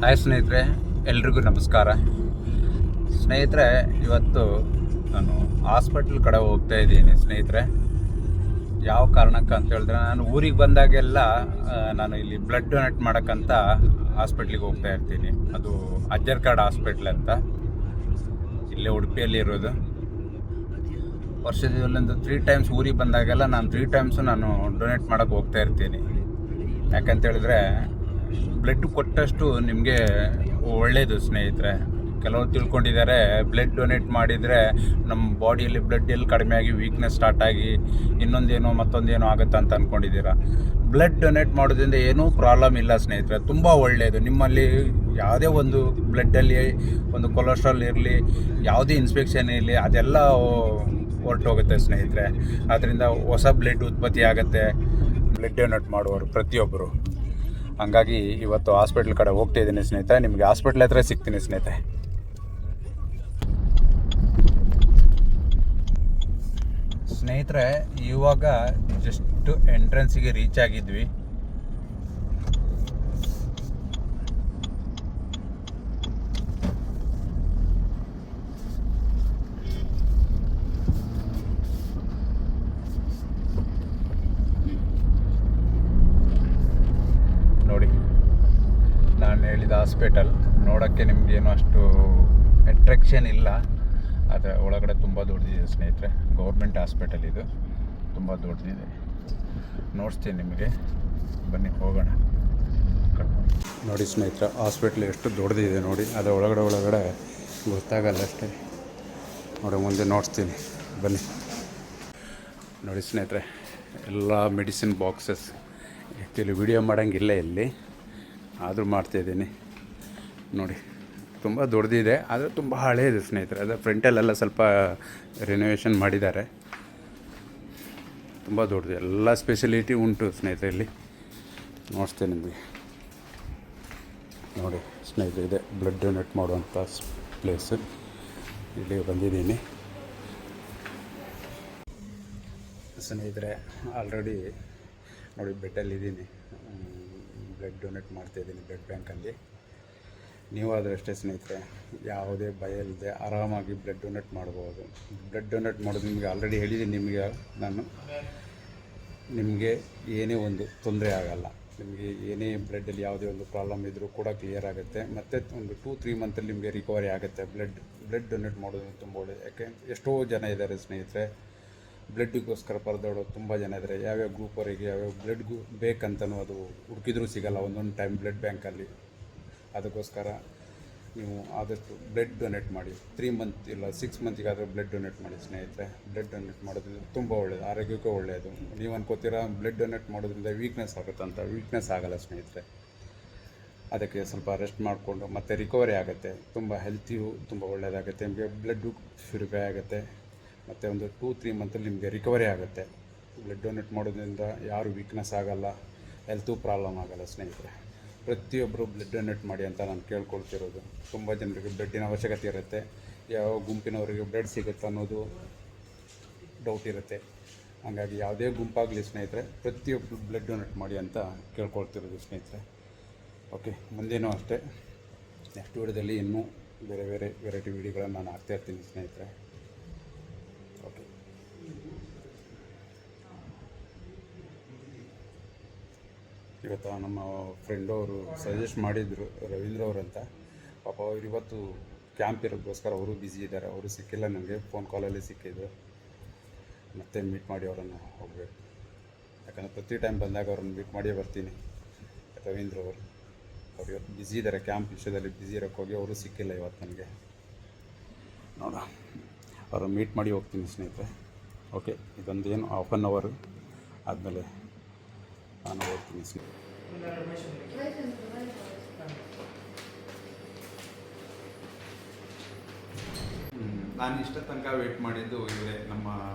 Hi ಸ್ನೇಹಿತರೆ, ಎಲ್ರಿಗೂ ನಮಸ್ಕಾರ. ಸ್ನೇಹಿತರೆ, ಇವತ್ತು ನಾನು ಹಾಸ್ಪಿಟ್ಲ್ ಕಡೆ ಹೋಗ್ತಾ ಇದ್ದೀನಿ. ಸ್ನೇಹಿತರೆ, ಯಾವ ಕಾರಣಕ್ಕೆ ಅಂತ ಹೇಳಿದ್ರೆ, ನಾನು ಊರಿಗೆ ಬಂದಾಗೆಲ್ಲ ನಾನು ಇಲ್ಲಿ ಬ್ಲಡ್ ಡೊನೇಟ್ ಮಾಡೋಕ್ಕಂತ ಹಾಸ್ಪಿಟ್ಲಿಗೆ ಹೋಗ್ತಾ ಇರ್ತೀನಿ. ಅದು ಅಜ್ಜರ್ಕಾಡ್ ಹಾಸ್ಪಿಟ್ಲ್ ಅಂತ, ಇಲ್ಲೇ ಉಡುಪಿಯಲ್ಲಿ ಇರೋದು. ವರ್ಷದಲ್ಲೊಂದು 3 ಟೈಮ್ಸ್ ಊರಿಗೆ ಬಂದಾಗೆಲ್ಲ ನಾನು 3 ಟೈಮ್ಸು ನಾನು ಡೊನೇಟ್ ಮಾಡೋಕ್ಕೆ ಹೋಗ್ತಾ ಇರ್ತೀನಿ. ಯಾಕಂತೇಳಿದ್ರೆ ಬ್ಲಡ್ ಕೊಟ್ಟಷ್ಟು ನಿಮಗೆ ಒಳ್ಳೆಯದು ಸ್ನೇಹಿತರೆ. ಕೆಲವರು ತಿಳ್ಕೊಂಡಿದ್ದಾರೆ ಬ್ಲಡ್ ಡೊನೇಟ್ ಮಾಡಿದರೆ ನಮ್ಮ ಬಾಡಿಯಲ್ಲಿ ಬ್ಲಡ್ ಎಲ್ಲಿ ಕಡಿಮೆ ಆಗಿ ವೀಕ್ನೆಸ್ ಸ್ಟಾರ್ಟ್ ಆಗಿ ಇನ್ನೊಂದೇನೋ ಮತ್ತೊಂದೇನೋ ಆಗುತ್ತೆ ಅಂತ ಅಂದ್ಕೊಂಡಿದ್ದೀರಾ. ಬ್ಲಡ್ ಡೊನೇಟ್ ಮಾಡೋದ್ರಿಂದ ಏನೂ ಪ್ರಾಬ್ಲಮ್ ಇಲ್ಲ ಸ್ನೇಹಿತರೆ, ತುಂಬ ಒಳ್ಳೆಯದು. ನಿಮ್ಮಲ್ಲಿ ಯಾವುದೇ ಒಂದು ಬ್ಲಡ್ಡಲ್ಲಿ ಒಂದು ಕೊಲೆಸ್ಟ್ರಾಲ್ ಇರಲಿ, ಯಾವುದೇ ಇನ್ಫೆಕ್ಷನ್ ಇರಲಿ, ಅದೆಲ್ಲ ಹೊರಟೋಗುತ್ತೆ ಸ್ನೇಹಿತರೆ. ಅದರಿಂದ ಹೊಸ ಬ್ಲಡ್ ಉತ್ಪತ್ತಿ ಆಗುತ್ತೆ ಬ್ಲಡ್ ಡೊನೇಟ್ ಮಾಡುವವರು ಪ್ರತಿಯೊಬ್ಬರು. ಹಂಗಾಗಿ ಇವತ್ತು ಹಾಸ್ಪಿಟ್ಲ್ ಕಡೆ ಹೋಗ್ತಾಯಿದ್ದೀನಿ ಸ್ನೇಹಿತರೆ. ನಿಮಗೆ ಹಾಸ್ಪಿಟ್ಲ್ ಹತ್ರ ಸಿಗ್ತೀನಿ ಸ್ನೇಹಿತರೆ. ಸ್ನೇಹಿತರೆ, ಇವಾಗ ಜಸ್ಟ್ ಎಂಟ್ರೆನ್ಸಿಗೆ ರೀಚ್ ಆಗಿದ್ವಿ. ನೋಡಿ, ನಾನು ಹೇಳಿದ ಹಾಸ್ಪಿಟಲ್ ನೋಡೋಕ್ಕೆ ನಿಮಗೇನು ಅಷ್ಟು ಅಟ್ರಾಕ್ಷನ್ ಇಲ್ಲ, ಆದರೆ ಒಳಗಡೆ ತುಂಬ ದೊಡ್ಡದಿದೆ ಸ್ನೇಹಿತರೆ. ಗೌರ್ಮೆಂಟ್ ಹಾಸ್ಪಿಟಲ್ ಇದು, ತುಂಬ ದೊಡ್ಡದಿದೆ. ನೋಡ್ತೀನಿ ನಿಮಗೆ, ಬನ್ನಿ ಹೋಗೋಣ. ನೋಡಿ ಸ್ನೇಹಿತರೆ, ಹಾಸ್ಪಿಟ್ಲ್ ಎಷ್ಟು ದೊಡ್ಡದಿದೆ ನೋಡಿ. ಅದು ಒಳಗಡೆ ಗೊತ್ತಾಗಲ್ಲ ಅಷ್ಟೇ. ನೋಡಿ ಮುಂದೆ ನೋಡ್ತೀನಿ, ಬನ್ನಿ. ನೋಡಿ ಸ್ನೇಹಿತರೆ, ಎಲ್ಲ ಮೆಡಿಸಿನ್ ಬಾಕ್ಸಸ್. ಆ್ಯಕ್ಚುಲಿ ವಿಡಿಯೋ ಮಾಡೋಂಗಿಲ್ಲ ಇಲ್ಲಿ, ಆದರೂ ಮಾಡ್ತಾಯಿದ್ದೀನಿ. ನೋಡಿ, ತುಂಬ ದೊಡ್ಡದಿದೆ, ಆದರೆ ತುಂಬ ಹಳೆಯದು ಸ್ನೇಹಿತರೆ. ಅದು ಫ್ರಂಟಲ್ಲೆಲ್ಲ ಸ್ವಲ್ಪ ರಿನೋವೇಷನ್ ಮಾಡಿದ್ದಾರೆ. ತುಂಬ ದೊಡ್ಡದು, ಎಲ್ಲ ಸ್ಪೆಷಲಿಟಿ ಉಂಟು ಸ್ನೇಹಿತರೆ ಇಲ್ಲಿ. ನೋಡ್ತೇನೆ ನಿಮಗೆ. ನೋಡಿ ಸ್ನೇಹಿತರೆ, ಇದೆ ಬ್ಲಡ್ ಡೊನೇಟ್ ಮಾಡುವಂಥ ಪ್ಲೇಸು. ಇಲ್ಲಿ ಬಂದಿದ್ದೀನಿ ಸ್ನೇಹಿತರೆ. ಆಲ್ರೆಡಿ ನೋಡಿ ಬೆಟ್ಟಲ್ಲಿದ್ದೀನಿ, ಬ್ಲಡ್ ಡೊನೇಟ್ ಮಾಡ್ತಾಯಿದ್ದೀನಿ ಬ್ಲಡ್ ಬ್ಯಾಂಕಲ್ಲಿ. ನೀವಾದರೂ ಅಷ್ಟೇ ಸ್ನೇಹಿತರೆ, ಯಾವುದೇ ಭಯ ಇಲ್ಲದೆ ಆರಾಮಾಗಿ ಬ್ಲಡ್ ಡೊನೇಟ್ ಮಾಡ್ಬೋದು. ಬ್ಲಡ್ ಡೊನೇಟ್ ಮಾಡೋದು ನಿಮಗೆ ಆಲ್ರೆಡಿ ಹೇಳಿದ್ದೀನಿ. ನಿಮಗೆ ಏನೇ ಒಂದು ತೊಂದರೆ ಆಗೋಲ್ಲ. ನಿಮಗೆ ಏನೇ ಬ್ಲಡ್ಡಲ್ಲಿ ಯಾವುದೇ ಒಂದು ಪ್ರಾಬ್ಲಮ್ ಇದ್ದರೂ ಕೂಡ ಕ್ಲಿಯರ್ ಆಗುತ್ತೆ. ಮತ್ತು ಒಂದು 2-3 ಮಂತಲ್ಲಿ ನಿಮಗೆ ರಿಕವರಿ ಆಗುತ್ತೆ. ಬ್ಲಡ್ ಡೊನೇಟ್ ಮಾಡೋದು ತುಂಬ ಒಳ್ಳೆಯದು. ಯಾಕೆ ಎಷ್ಟೋ ಜನ ಇದ್ದಾರೆ ಸ್ನೇಹಿತರೆ, ಬ್ಲಡ್ಡಿಗೋಸ್ಕರ ಪರದಾಡೋದು ತುಂಬ ಜನ ಇದ್ದಾರೆ. ಯಾವ್ಯಾವ ಗ್ರೂಪವರಿಗೆ ಯಾವ್ಯಾವ ಬ್ಲಡ್ಗೂ ಬೇಕಂತನೂ ಅದು ಹುಡುಕಿದ್ರೂ ಸಿಗೋಲ್ಲ ಒಂದೊಂದು ಟೈಮ್ ಬ್ಲಡ್ ಬ್ಯಾಂಕಲ್ಲಿ. ಅದಕ್ಕೋಸ್ಕರ ನೀವು ಆದಷ್ಟು ಬ್ಲಡ್ ಡೊನೇಟ್ ಮಾಡಿ. 3 ಮಂತ್ ಇಲ್ಲ 6 ಮಂತಿಗಾದರೂ ಬ್ಲಡ್ ಡೊನೇಟ್ ಮಾಡಿ ಸ್ನೇಹಿತರೆ. ಬ್ಲಡ್ ಡೊನೇಟ್ ಮಾಡೋದ್ರಿಂದ ತುಂಬ ಒಳ್ಳೆಯದು, ಆರೋಗ್ಯಕ್ಕೂ ಒಳ್ಳೆಯದು. ನೀವು ಅನ್ಕೋತೀರಾ ಬ್ಲಡ್ ಡೊನೇಟ್ ಮಾಡೋದ್ರಿಂದ ವೀಕ್ನೆಸ್ ಆಗುತ್ತೆ ಅಂತ. ವೀಕ್ನೆಸ್ ಆಗೋಲ್ಲ ಸ್ನೇಹಿತರೆ. ಅದಕ್ಕೆ ಸ್ವಲ್ಪ ರೆಸ್ಟ್ ಮಾಡಿಕೊಂಡು ಮತ್ತೆ ರಿಕವರಿ ಆಗುತ್ತೆ. ತುಂಬ ಹೆಲ್ತಿಯು ತುಂಬ ಒಳ್ಳೆಯದಾಗುತ್ತೆ. ನಿಮಗೆ ಬ್ಲಡ್ಡು ಪ್ಯೂರಿಫೈ ಆಗುತ್ತೆ. ಮತ್ತು ಒಂದು 2-3 ಮಂತಲ್ಲಿ ನಿಮಗೆ ರಿಕವರಿ ಆಗುತ್ತೆ. ಬ್ಲಡ್ ಡೊನೇಟ್ ಮಾಡೋದ್ರಿಂದ ಯಾರು ವೀಕ್ನೆಸ್ ಆಗೋಲ್ಲ, ಹೆಲ್ತು ಪ್ರಾಬ್ಲಮ್ ಆಗೋಲ್ಲ ಸ್ನೇಹಿತರೆ. ಪ್ರತಿಯೊಬ್ಬರು ಬ್ಲಡ್ ಡೊನೇಟ್ ಮಾಡಿ ಅಂತ ನಾನು ಕೇಳ್ಕೊಳ್ತಿರೋದು. ತುಂಬ ಜನರಿಗೆ ಬ್ಲಡ್ಡಿನ ಅವಶ್ಯಕತೆ ಇರುತ್ತೆ. ಯಾವ ಗುಂಪಿನವರಿಗೆ ಬ್ಲಡ್ ಸಿಗುತ್ತೆ ಅನ್ನೋದು ಡೌಟ್ ಇರುತ್ತೆ. ಹಾಗಾಗಿ ಯಾವುದೇ ಗುಂಪಾಗಲಿ ಸ್ನೇಹಿತರೆ, ಪ್ರತಿಯೊಬ್ಬರು ಬ್ಲಡ್ ಡೊನೇಟ್ ಮಾಡಿ ಅಂತ ಕೇಳ್ಕೊಳ್ತಿರೋದು ಸ್ನೇಹಿತರೆ. ಓಕೆ, ಮುಂದೇನೂ ಅಷ್ಟೇ. ನೆಕ್ಸ್ಟ್ ವಿಡಿಯೋದಲ್ಲಿ ಇನ್ನೂ ಬೇರೆ ಬೇರೆ ವೆರೈಟಿ ವಿಡಿಯೋಗಳನ್ನು ನಾನು ಹಾಕ್ತಾಯಿರ್ತೀನಿ ಸ್ನೇಹಿತರೆ. ಓಕೆ, ಇವತ್ತು ನಮ್ಮ ಫ್ರೆಂಡು ಅವರು ಸಜೆಸ್ಟ್ ಮಾಡಿದರು, ರವೀಂದ್ರ ಅವರಂತ. ಪಾಪ ಅವ್ರು ಇವತ್ತು ಕ್ಯಾಂಪ್ ಇರೋದಕ್ಕೋಸ್ಕರ ಅವರು ಬ್ಯುಸಿ ಇದ್ದಾರೆ. ಅವರು ಸಿಕ್ಕಿಲ್ಲ ನನಗೆ, ಫೋನ್ ಕಾಲಲ್ಲಿ ಸಿಕ್ಕಿದ್ರು. ಮತ್ತೆ ಮೀಟ್ ಮಾಡಿ ಅವರನ್ನು ಹೋಗಬೇಕು. ಯಾಕಂದರೆ ಪ್ರತಿ ಟೈಮ್ ಬಂದಾಗ ಅವ್ರನ್ನ ಮೀಟ್ ಮಾಡಿಯೇ ಬರ್ತೀನಿ. ರವೀಂದ್ರ ಅವರು ಇವತ್ತು ಬ್ಯುಸಿ ಇದ್ದಾರೆ, ಕ್ಯಾಂಪ್ ವಿಷಯದಲ್ಲಿ ಬ್ಯುಸಿ ಇರೋಕ್ಕೋಗಿ ಅವರು ಸಿಕ್ಕಿಲ್ಲ ಇವತ್ತು ನನಗೆ. ನೋಡ, ಅವರು ಮೀಟ್ ಮಾಡಿ ಹೋಗ್ತೀನಿ ಸ್ನೇಹಿತರೆ. ಓಕೆ, ಇದೊಂದು ಏನು 1/2 ಅವರ್ ಆದಮೇಲೆ ನಾನು ಹೋಗ್ತೀನಿ ಸ್ನೇಹಿತರೆ. ನಾನು ಇಷ್ಟ ತನಕ ವೇಟ್ ಮಾಡಿದ್ದು ಇವರೇ, ನಮ್ಮ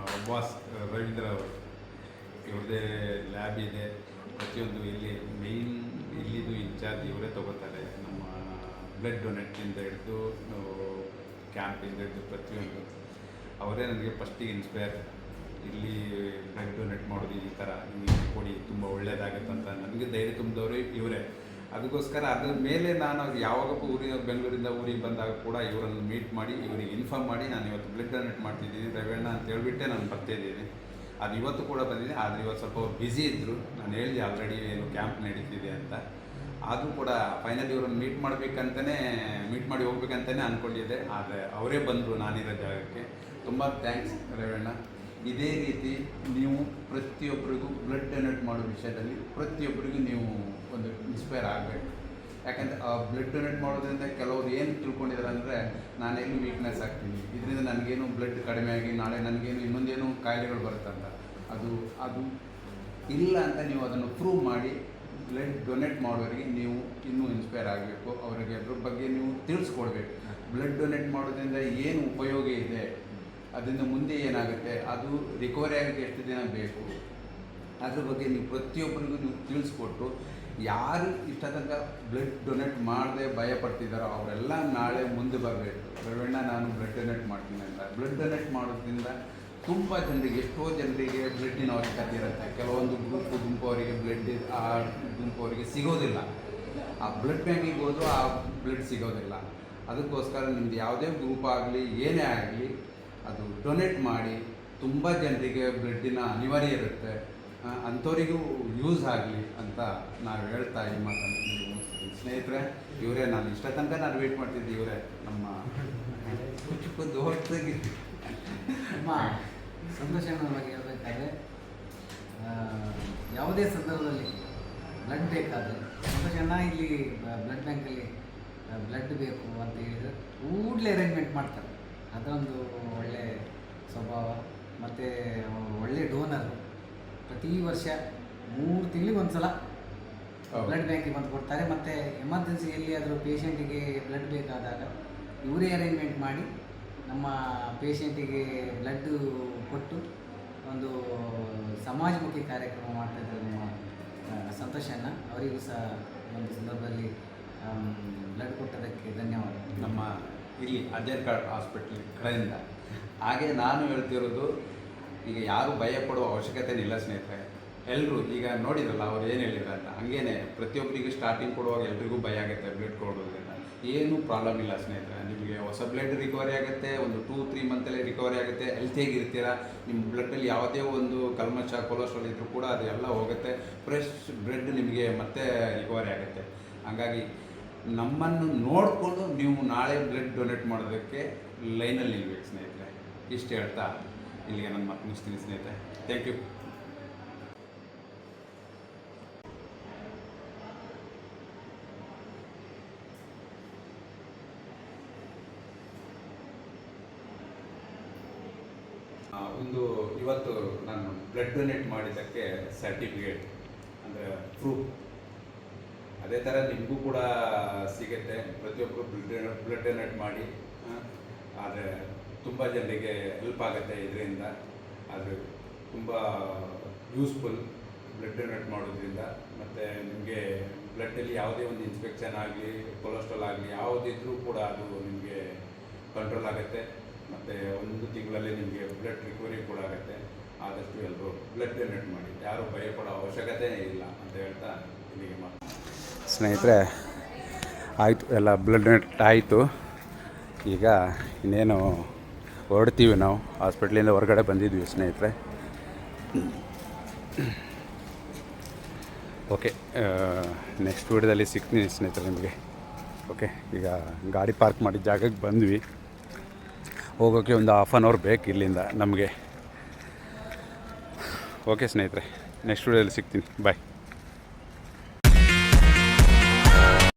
ಬಾಸ್ ರವೀಂದ್ರ ಅವರು. ಇವ್ರದ್ದೇ ಲ್ಯಾಬ್ ಇದೆ, ಪ್ರತಿಯೊಂದು ಇಲ್ಲಿ ಮೇಯ್ನ್ ಇಲ್ಲಿದು ಇನ್ಚಾರ್ಜ್ ಇವರೇ ತೊಗೋತಾರೆ. ನಮ್ಮ ಬ್ಲಡ್ ಡೊನೇಟಿಂದ ಹಿಡಿದು ಕ್ಯಾಂಪಿಂದ ಹಿಡಿದು ಪ್ರತಿಯೊಂದು ಅವರೇ ನನಗೆ ಫಸ್ಟಿಗೆ ಇನ್ಸ್ಪೈರ್. ಇಲ್ಲಿ ಬ್ಲಡ್ ಡೊನೇಟ್ ಮಾಡೋದು ಈ ಥರ ನೀವು ಕೊಡಿ, ತುಂಬ ಒಳ್ಳೆಯದಾಗುತ್ತೆ ಅಂತ ನನಗೆ ಧೈರ್ಯ ತುಂಬಿದವರು ಇವರೇ. ಅದಕ್ಕೋಸ್ಕರ ಅದ್ರ ಮೇಲೆ ನಾನು ಯಾವಾಗ ಬೆಂಗಳೂರಿಂದ ಊರಿಗೆ ಬಂದಾಗ ಕೂಡ ಇವರನ್ನು ಮೀಟ್ ಮಾಡಿ ಇವರಿಗೆ ಇನ್ಫಾರ್ಮ್ ಮಾಡಿ ನಾನು ಇವತ್ತು ಬ್ಲಡ್ ಡೊನೇಟ್ ಮಾಡ್ತಿದ್ದೀನಿ ರವೀಣ ಅಂತ ಹೇಳ್ಬಿಟ್ಟೆ ನಾನು ಬರ್ತಾಯಿದ್ದೀನಿ. ಅದು ಇವತ್ತು ಕೂಡ ಬಂದಿದೆ, ಆದರೆ ಇವತ್ತು ಸ್ವಲ್ಪ ಬ್ಯುಸಿ ಇದ್ದರು. ನಾನು ಹೇಳಿದೆ ಆಲ್ರೆಡಿ ಏನು ಕ್ಯಾಂಪ್ ನಡೀತಿದೆ ಅಂತ. ಅದು ಕೂಡ ಫೈನಲಿ ಇವ್ರನ್ನ ಮೀಟ್ ಮಾಡಿ ಹೋಗ್ಬೇಕಂತಲೇ ಅಂದ್ಕೊಂಡಿದ್ದೆ, ಆದರೆ ಅವರೇ ಬಂದರು ನಾನಿರೋ ಜಾಗಕ್ಕೆ. ತುಂಬ ಥ್ಯಾಂಕ್ಸ್ ರವೀಣ. ಇದೇ ರೀತಿ ನೀವು ಪ್ರತಿಯೊಬ್ಬರಿಗೂ ಬ್ಲಡ್ ಡೊನೇಟ್ ಮಾಡೋ ವಿಷಯದಲ್ಲಿ ಪ್ರತಿಯೊಬ್ಬರಿಗೂ ನೀವು ಒಂದು ಇನ್ಸ್ಪೈರ್ ಆಗಬೇಕು. ಯಾಕಂದರೆ ಆ ಬ್ಲಡ್ ಡೊನೇಟ್ ಮಾಡೋದ್ರಿಂದ ಕೆಲವರು ಏನು ತಿಳ್ಕೊಂಡಿದ್ದಾರೆ ಅಂದರೆ ನಾನೆಲ್ಲೂ ವೀಕ್ನೆಸ್ ಆಗ್ತೀನಿ, ಇದರಿಂದ ನನಗೇನು ಬ್ಲಡ್ ಕಡಿಮೆ ಆಗಿ ನಾಳೆ ನನಗೇನು ಇನ್ನೊಂದೇನು ಕಾಯಿಲೆಗಳು ಬರುತ್ತಂತ. ಅದು ಇಲ್ಲ ಅಂತ ನೀವು ಅದನ್ನು ಪ್ರೂವ್ ಮಾಡಿ ಬ್ಲಡ್ ಡೊನೇಟ್ ಮಾಡೋರಿಗೆ ನೀವು ಇನ್ನೂ ಇನ್ಸ್ಪೈರ್ ಆಗಬೇಕು. ಅವರಿಗೆ ಅದ್ರ ಬಗ್ಗೆ ನೀವು ತಿಳಿಸ್ಕೊಡ್ಬೇಕು. ಬ್ಲಡ್ ಡೊನೇಟ್ ಮಾಡೋದ್ರಿಂದ ಏನು ಉಪಯೋಗ ಇದೆ, ಅದರಿಂದ ಮುಂದೆ ಏನಾಗುತ್ತೆ, ಅದು ರಿಕವರಿ ಆಗೋಕ್ಕೆ ಎಷ್ಟು ದಿನ ಬೇಕು, ಅದ್ರ ಬಗ್ಗೆ ನೀವು ಪ್ರತಿಯೊಬ್ಬರಿಗೂ ನೀವು ತಿಳಿಸ್ಕೊಟ್ಟು ಯಾರು ಇಷ್ಟ ತನಕ ಬ್ಲಡ್ ಡೊನೇಟ್ ಮಾಡದೆ ಭಯ ಪಡ್ತಿದ್ದಾರೋ ಅವರೆಲ್ಲ ನಾಳೆ ಮುಂದೆ ಬರಬೇಕು. ರವೀಣ ನಾನು ಬ್ಲಡ್ ಡೊನೇಟ್ ಮಾಡ್ತೀನಿ ಅಂತ. ಬ್ಲಡ್ ಡೊನೇಟ್ ಮಾಡೋದ್ರಿಂದ ತುಂಬ ಜನರಿಗೆ, ಎಷ್ಟೋ ಜನರಿಗೆ ಬ್ಲಡ್ಡಿನ ಅವಶ್ಯಕತೆ ಇರುತ್ತೆ. ಕೆಲವೊಂದು ಗುಂಪವರಿಗೆ ಆ ಗುಂಪವರಿಗೆ ಸಿಗೋದಿಲ್ಲ. ಆ ಬ್ಲಡ್ ಬ್ಯಾಂಕಿಗೆ ಹೋದರೂ ಆ ಬ್ಲಡ್ ಸಿಗೋದಿಲ್ಲ. ಅದಕ್ಕೋಸ್ಕರ ನಿಮ್ಮದು ಯಾವುದೇ ಗ್ರೂಪ್ ಆಗಲಿ ಏನೇ ಆಗಲಿ ಅದು ಡೊನೇಟ್ ಮಾಡಿ. ತುಂಬ ಜನರಿಗೆ ಬ್ಲಡ್ಡಿನ ಅನಿವಾರ್ಯ ಇರುತ್ತೆ, ಅಂಥವರಿಗೂ ಯೂಸ್ ಆಗಲಿ ಅಂತ ನಾವು ಹೇಳ್ತಾ ಈ ಮಾತನ್ನು ಸ್ನೇಹಿತರೆ. ಇವರೇ ನಾನು ಇಷ್ಟ ತನಕ ನಾನು ವೇಟ್ ಮಾಡ್ತಿದ್ದೆ, ಇವರೇ ನಮ್ಮ ಹೊರತಾಗಿ ನಮ್ಮ ಸಂತೋಷನ ಬಗ್ಗೆ ಹೇಳಬೇಕಾದ್ರೆ ಯಾವುದೇ ಸಂದರ್ಭದಲ್ಲಿ ಬ್ಲಡ್ ಬೇಕಾದರೆ ಸಂತೋಷನ ಇಲ್ಲಿ ಬ್ಲಡ್ ಬ್ಯಾಂಕಲ್ಲಿ ಬ್ಲಡ್ ಬೇಕು ಅಂತ ಹೇಳಿದರೆ ಕೂಡಲೇ ಅರೇಂಜ್ಮೆಂಟ್ ಮಾಡ್ತಾರೆ. ಅದೊಂದು ಒಳ್ಳೆಯ ಸ್ವಭಾವ. ಮತ್ತು ಒಳ್ಳೆ ಡೋನರು. ಪ್ರತಿ ವರ್ಷ 3 ತಿಂಗಳಿಗೆ ಒಂದು ಸಲ ಬ್ಲಡ್ ಬ್ಯಾಂಕಿಗೆ ಬಂದು ಕೊಡ್ತಾರೆ. ಮತ್ತು ಎಮರ್ಜೆನ್ಸಿ ಎಲ್ಲಿಯಾದರೂ ಪೇಷಂಟಿಗೆ ಬ್ಲಡ್ ಬೇಕಾದಾಗ ಇವರೇ ಅರೇಂಜ್ಮೆಂಟ್ ಮಾಡಿ ನಮ್ಮ ಪೇಷಂಟಿಗೆ ಬ್ಲಡ್ಡು ಕೊಟ್ಟು ಒಂದು ಸಮಾಜಮುಖಿ ಕಾರ್ಯಕ್ರಮ ಮಾಡ್ತಾಯಿದ್ದಾರೆ ನಮ್ಮ ಸಂತೋಷನ. ಅವರಿಗೂ ಸಹ ಒಂದು ಸಂದರ್ಭದಲ್ಲಿ ಬ್ಲಡ್ ಕೊಟ್ಟದಕ್ಕೆ ಧನ್ಯವಾದ ನಮ್ಮ ಇಲ್ಲಿ ಅಜಯ್ ಕಾರ್ಡ್ ಹಾಸ್ಪಿಟ್ಲ್ ಕಡೆಯಿಂದ. ಹಾಗೆ ನಾನು ಹೇಳ್ತಿರೋದು, ಈಗ ಯಾರು ಭಯ ಪಡುವ ಅವಶ್ಯಕತೆ ಇಲ್ಲ ಸ್ನೇಹಿತರೆ. ಎಲ್ಲರೂ ಈಗ ನೋಡಿದ್ರಲ್ಲ ಅವ್ರು ಏನು ಹೇಳಿದ್ರು ಅಂತ, ಹಂಗೇನೆ ಪ್ರತಿಯೊಬ್ಬರಿಗೂ ಸ್ಟಾರ್ಟಿಂಗ್ ಕೊಡುವಾಗ ಎಲ್ರಿಗೂ ಭಯ ಆಗುತ್ತೆ ಬ್ಲಡ್ ಕೊಡೋದ್ರಿಂದ. ಏನೂ ಪ್ರಾಬ್ಲಮ್ ಇಲ್ಲ ಸ್ನೇಹಿತರೆ. ನಿಮಗೆ ಹೊಸ ಬ್ಲಡ್ ರಿಕವರಿ ಆಗುತ್ತೆ, ಒಂದು 2-3 ಮಂತಲ್ಲೇ ರಿಕವರಿ ಆಗುತ್ತೆ. ಹೆಲ್ತಿಯಾಗಿ ಇರ್ತೀರ. ನಿಮ್ಮ ಬ್ಲಡ್ಡಲ್ಲಿ ಯಾವುದೇ ಒಂದು ಕಲ್ಮಶ ಕೊಲೆಸ್ಟ್ರಾಲ್ ಇದ್ದರೂ ಕೂಡ ಅದು ಎಲ್ಲ ಹೋಗುತ್ತೆ. ಫ್ರೆಶ್ ಬ್ಲಡ್ ನಿಮಗೆ ಮತ್ತೆ ರಿಕವರಿ ಆಗುತ್ತೆ. ಹಾಗಾಗಿ ನಮ್ಮನ್ನು ನೋಡಿಕೊಂಡು ನೀವು ನಾಳೆ ಬ್ಲಡ್ ಡೊನೇಟ್ ಮಾಡೋದಕ್ಕೆ ಲೈನಲ್ಲಿ ನಿಲ್ಬೇಕು ಸ್ನೇಹಿತರೆ. ಇಷ್ಟು ಹೇಳ್ತಾ ಇಲ್ಲಿಗೆ ನನ್ನ ಮಾತು ಮುಗಿಸ್ತೀನಿ ಸ್ನೇಹಿತರೆ. Thank you. ಒಂದು ಇವತ್ತು ನಾನು ಬ್ಲಡ್ ಡೊನೇಟ್ ಮಾಡಿದ್ದಕ್ಕೆ ಸರ್ಟಿಫಿಕೇಟ್ ಅಂದರೆ ಪ್ರೂಫ್, ಅದೇ ಥರ ನಿಮಗೂ ಕೂಡ ಸಿಗುತ್ತೆ. ಪ್ರತಿಯೊಬ್ಬರು ಬ್ಲಡ್ ಡೊನೇಟ್ ಮಾಡಿ. ಆದರೆ ತುಂಬ ಜನರಿಗೆ ಹೆಲ್ಪ್ ಆಗುತ್ತೆ ಇದರಿಂದ. ಅದು ತುಂಬ ಯೂಸ್ಫುಲ್ ಬ್ಲಡ್ ಡೊನೇಟ್ ಮಾಡೋದ್ರಿಂದ. ಮತ್ತು ನಿಮಗೆ ಬ್ಲಡ್ಡಲ್ಲಿ ಯಾವುದೇ ಒಂದು ಇನ್ಫೆಕ್ಷನ್ ಆಗಲಿ, ಕೊಲೆಸ್ಟ್ರಾಲ್ ಆಗಲಿ ಯಾವುದಿದ್ರೂ ಕೂಡ ಅದು ನಿಮಗೆ ಕಂಟ್ರೋಲ್ ಆಗುತ್ತೆ. ಮತ್ತು 1 ತಿಂಗಳಲ್ಲಿ ನಿಮಗೆ ಬ್ಲಡ್ ರಿಕವರಿ ಕೂಡ ಆಗುತ್ತೆ. ಆದಷ್ಟು ಎಲ್ಲರೂ ಬ್ಲಡ್ ಡೊನೇಟ್ ಮಾಡಿ, ಯಾರೂ ಭಯಪಡೋ ಅವಶ್ಯಕತೆ ಇಲ್ಲ ಅಂತ ಹೇಳ್ತಾ ಇಲ್ಲಿಗೆ ಸ್ನೇಹಿತರೆ ಆಯಿತು. ಎಲ್ಲ ಬ್ಲಡ್ ಡೊನೇಟ್ ಆಯಿತು. ಈಗ ಇನ್ನೇನು ಹೊರಡ್ತೀವಿ ನಾವು. ಹಾಸ್ಪಿಟ್ಲಿಂದ ಹೊರಗಡೆ ಬಂದಿದ್ವಿ ಸ್ನೇಹಿತರೆ. ಓಕೆ, ನೆಕ್ಸ್ಟ್ ವೀಡಿಯೋದಲ್ಲಿ ಸಿಗ್ತೀನಿ ಸ್ನೇಹಿತರೆ ನಿಮಗೆ. ಓಕೆ, ಈಗ ಗಾಡಿ ಪಾರ್ಕ್ ಮಾಡಿದ ಜಾಗಕ್ಕೆ ಬಂದ್ವಿ. ಹೋಗೋಕ್ಕೆ ಒಂದು 1/2 hour ಬೇಕು ಇಲ್ಲಿಂದ ನಮಗೆ. ಓಕೆ ಸ್ನೇಹಿತರೆ, ನೆಕ್ಸ್ಟ್ ವೀಡಿಯೋದಲ್ಲಿ ಸಿಗ್ತೀನಿ. ಬಾಯ್.